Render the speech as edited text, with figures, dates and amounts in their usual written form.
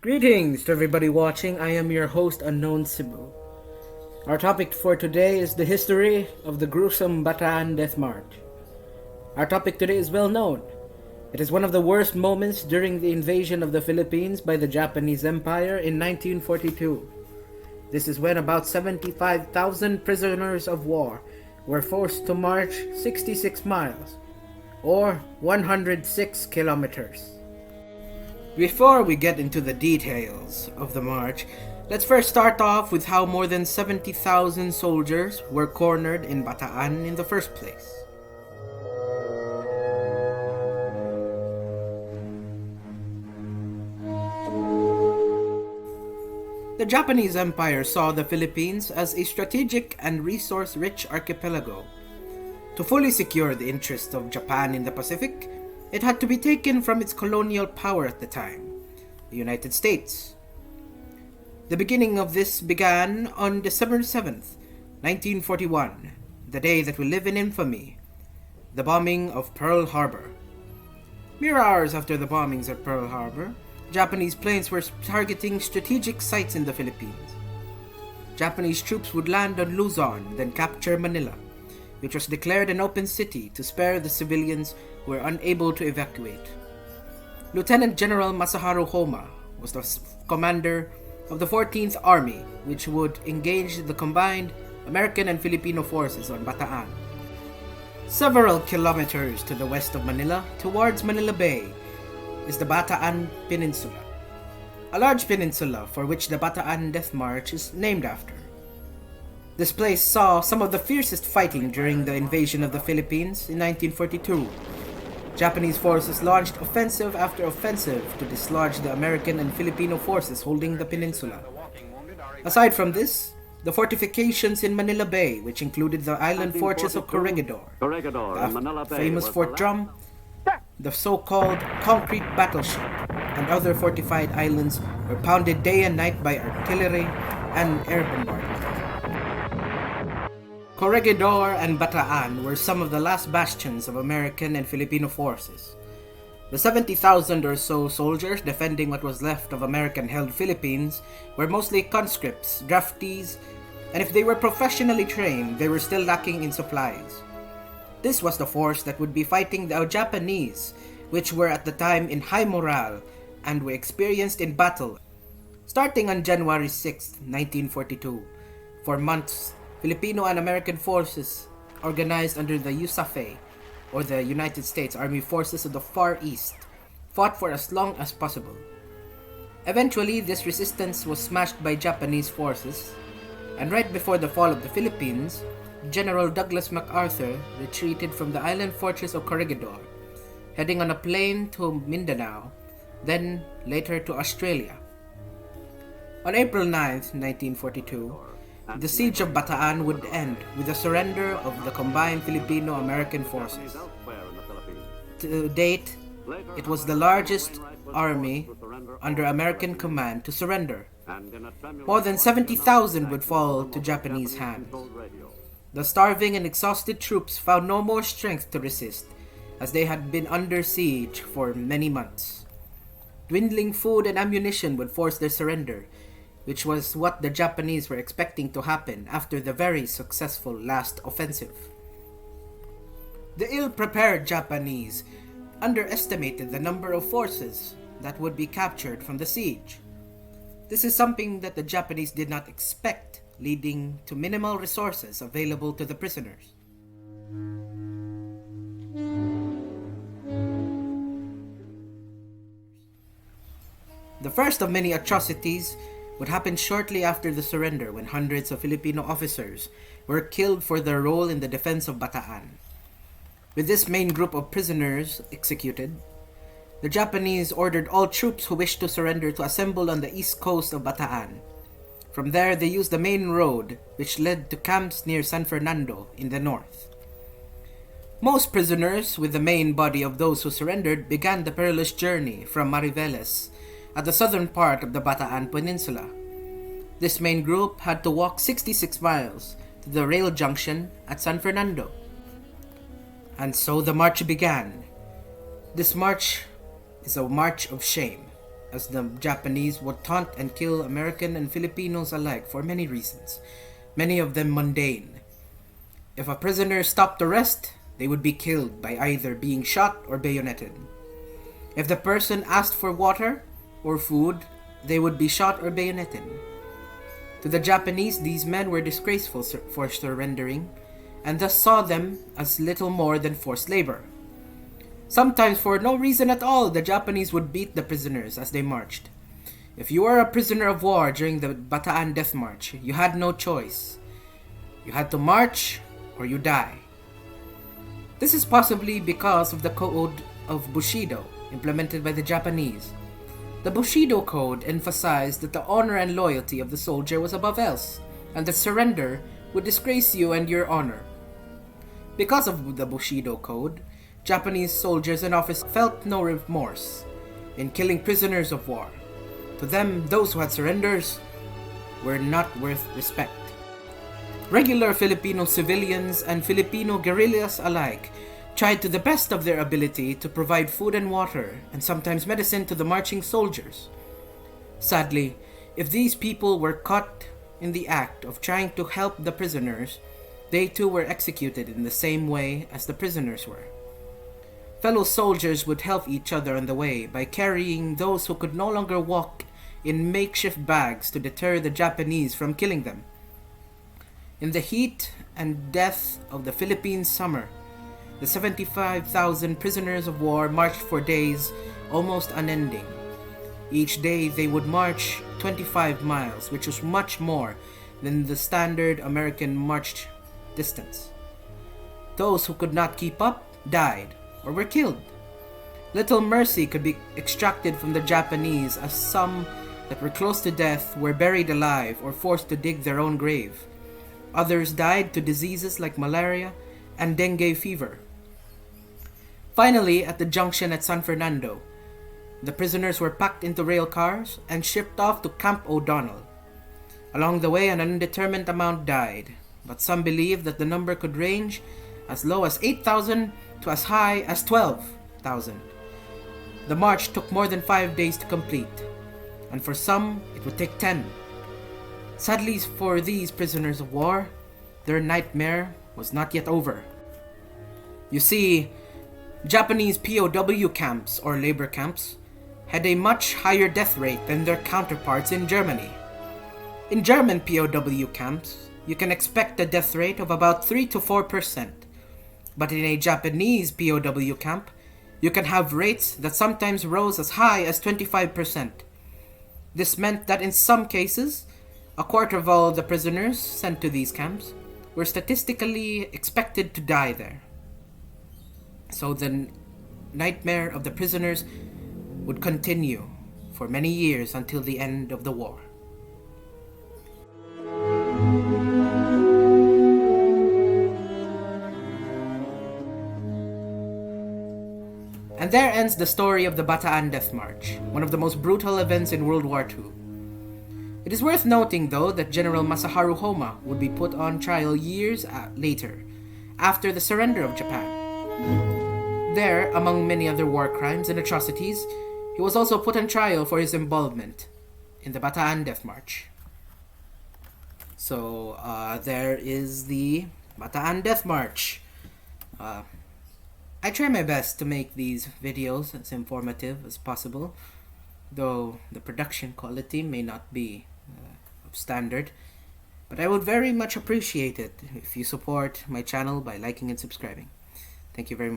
Greetings to everybody watching. I am your host, Unknown Cebu. Our topic for today is the history of the gruesome Bataan Death March. Our topic today is well known. It is one of the worst moments during the invasion of the Philippines by the Japanese Empire in 1942. This is when about 75,000 prisoners of war were forced to march 66 miles, or 106 kilometers. Before we get into the details of the march, let's first start off with how more than 70,000 soldiers were cornered in Bataan in the first place. The Japanese Empire saw the Philippines as a strategic and resource-rich archipelago. To fully secure the interests of Japan in the Pacific, it had to be taken from its colonial power at the time, the United States. The beginning of this began on December 7th, 1941, the day that will live in infamy, the bombing of Pearl Harbor. Mere hours after the bombings at Pearl Harbor, Japanese planes were targeting strategic sites in the Philippines. Japanese troops would land on Luzon, then capture Manila, which was declared an open city to spare the civilians who were unable to evacuate. Lieutenant General Masaharu Homa was the commander of the 14th Army, which would engage the combined American and Filipino forces on Bataan. Several kilometers to the west of Manila, towards Manila Bay, is the Bataan Peninsula, a large peninsula for which the Bataan Death March is named after. This place saw some of the fiercest fighting during the invasion of the Philippines in 1942. Japanese forces launched offensive after offensive to dislodge the American and Filipino forces holding the peninsula. Aside from this, the fortifications in Manila Bay, which included the island fortress of Corregidor, the famous Fort Drum, the so-called concrete battleship, and other fortified islands were pounded day and night by artillery and air bombardment. Corregidor and Bataan were some of the last bastions of American and Filipino forces. The 70,000 or so soldiers defending what was left of American-held Philippines were mostly conscripts, draftees, and if they were professionally trained, they were still lacking in supplies. This was the force that would be fighting the Japanese, which were at the time in high morale and were experienced in battle. Starting on January 6, 1942, for months, Filipino and American forces, organized under the USAFE, or the United States Army Forces of the Far East, fought for as long as possible. Eventually, this resistance was smashed by Japanese forces, and right before the fall of the Philippines, General Douglas MacArthur retreated from the island fortress of Corregidor, heading on a plane to Mindanao, then later to Australia. On April 9, 1942, the siege of Bataan would end with the surrender of the combined Filipino-American forces. To date, it was the largest army under American command to surrender. More than 70,000 would fall to Japanese hands. The starving and exhausted troops found no more strength to resist, as they had been under siege for many months. Dwindling food and ammunition would force their surrender, which was what the Japanese were expecting to happen after the very successful last offensive. The ill-prepared Japanese underestimated the number of forces that would be captured from the siege. This is something that the Japanese did not expect, leading to minimal resources available to the prisoners. The first of many atrocities would happen shortly after the surrender, when hundreds of Filipino officers were killed for their role in the defense of Bataan. With this main group of prisoners executed, the Japanese ordered all troops who wished to surrender to assemble on the east coast of Bataan. From there, they used the main road, which led to camps near San Fernando in the north. Most prisoners, with the main body of those who surrendered, began the perilous journey from Mariveles, at the southern part of the Bataan Peninsula. This main group had to walk 66 miles to the rail junction at San Fernando. And so the march began. This march is a march of shame, as the Japanese would taunt and kill American and Filipinos alike for many reasons, many of them mundane. If a prisoner stopped to rest, they would be killed by either being shot or bayoneted. If the person asked for water or food, they would be shot or bayoneted. To the Japanese, these men were disgraceful for surrendering, and thus saw them as little more than forced labor. Sometimes for no reason at all, the Japanese would beat the prisoners as they marched. If you were a prisoner of war during the Bataan Death March, you had no choice. You had to march or you die. This is possibly because of the code of Bushido implemented by the Japanese. The Bushido code emphasized that the honor and loyalty of the soldier was above else, and that surrender would disgrace you and your honor. Because of the Bushido code, Japanese soldiers and officers felt no remorse in killing prisoners of war. To them, those who had surrenders were not worth respect. Regular Filipino civilians and Filipino guerrillas alike tried to the best of their ability to provide food and water, and sometimes medicine to the marching soldiers. Sadly, if these people were caught in the act of trying to help the prisoners, they too were executed in the same way as the prisoners were. Fellow soldiers would help each other on the way by carrying those who could no longer walk in makeshift bags to deter the Japanese from killing them. In the heat and death of the Philippine summer, the 75,000 prisoners of war marched for days, almost unending. Each day they would march 25 miles, which was much more than the standard American march distance. Those who could not keep up died or were killed. Little mercy could be extracted from the Japanese, as some that were close to death were buried alive or forced to dig their own grave. Others died to diseases like malaria and dengue fever. Finally, at the junction at San Fernando, the prisoners were packed into rail cars and shipped off to Camp O'Donnell. Along the way, an undetermined amount died, but some believe that the number could range as low as 8,000 to as high as 12,000. The march took more than 5 days to complete, and for some, it would take 10. Sadly for these prisoners of war, their nightmare was not yet over. You see, Japanese POW camps, or labor camps, had a much higher death rate than their counterparts in Germany. In German POW camps, you can expect a death rate of about 3 to 4%, but in a Japanese POW camp, you can have rates that sometimes rose as high as 25%. This meant that in some cases, a quarter of all the prisoners sent to these camps were statistically expected to die there. So the nightmare of the prisoners would continue for many years until the end of the war. And there ends the story of the Bataan Death March, one of the most brutal events in World War II. It is worth noting, though, that General Masaharu Homa would be put on trial years later, after the surrender of Japan. There, among many other war crimes and atrocities, he was also put on trial for his involvement in the Bataan Death March. So, there is the Bataan Death March. I try my best to make these videos as informative as possible, though the production quality may not be of standard. But I would very much appreciate it if you support my channel by liking and subscribing. Thank you very much.